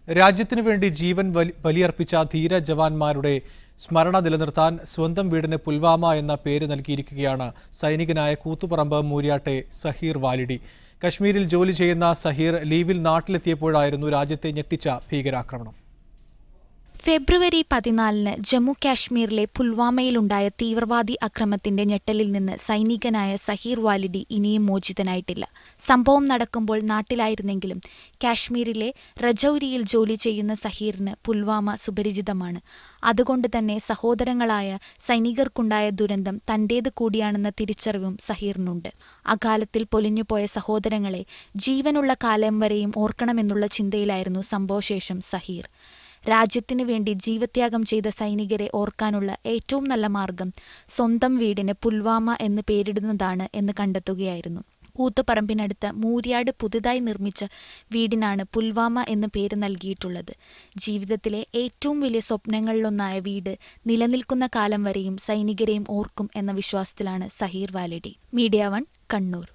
രാജ്യത്തിനു വേണ്ടി ജീവൻ ബലിയർപ്പിച്ച ധീര ജവാന്മാരുടെ സ്മരണ നിലനിർത്താൻ സ്വന്തം വീടിന് പുൽവാമ എന്ന പേര് നൽകിയിരിക്കുകയാണ് സൈനികനായ കൂത്തുപറമ്പ് മൂര്യാട്ടെ സഹീർ വാലിഡി. കശ്മീരിൽ ജോലി ചെയ്യുന്ന സഹീർ ലീവിൽ നാട്ടിലെത്തിയപ്പോഴായിരുന്നു രാജ്യത്തെ ഞെട്ടിച്ച ഭീകരാക്രമണം. ഫെബ്രുവരി 14 ജമ്മു കാശ്മീരിലെ പുൽവാമയിലുണ്ടായ തീവ്രവാദി അക്രമത്തിന്റെ ഞെട്ടലിൽ നിന്ന് സൈനികനായ സഹീർ വാലിഡി ഇനിയും മോചിതനായിട്ടില്ല. സംഭവം നടക്കുമ്പോൾ നാട്ടിലായിരുന്നെങ്കിലും കാശ്മീരിലെ രജൌരിയിൽ ജോലി ചെയ്യുന്ന സഹീറിന് പുൽവാമ സുപരിചിതമാണ്. അതുകൊണ്ട് തന്നെ സഹോദരങ്ങളായ സൈനികർക്കുണ്ടായ ദുരന്തം തന്റേത് കൂടിയാണെന്ന തിരിച്ചറിവും സഹീറിനുണ്ട്. അകാലത്തിൽ പൊലിഞ്ഞുപോയ സഹോദരങ്ങളെ ജീവനുള്ള കാലം വരെയും ഓർക്കണമെന്നുള്ള ചിന്തയിലായിരുന്നു സംഭവശേഷം സഹീർ. രാജ്യത്തിനു വേണ്ടി ജീവത്യാഗം ചെയ്ത സൈനികരെ ഓർക്കാനുള്ള ഏറ്റവും നല്ല മാർഗം സ്വന്തം വീടിന് പുൽവാമ എന്ന് പേരിടുന്നതാണ് എന്ന് കണ്ടെത്തുകയായിരുന്നു. കൂത്തുപറമ്പിനടുത്ത് മൂര്യാട് പുതുതായി നിർമ്മിച്ച വീടിനാണ് പുൽവാമ എന്ന് പേര് നൽകിയിട്ടുള്ളത്. ജീവിതത്തിലെ ഏറ്റവും വലിയ സ്വപ്നങ്ങളിലൊന്നായ വീട് നിലനിൽക്കുന്ന കാലം വരെയും സൈനികരെയും ഓർക്കും എന്ന വിശ്വാസത്തിലാണ് സഹീർ വാലിഡി. മീഡിയ 1 കണ്ണൂർ.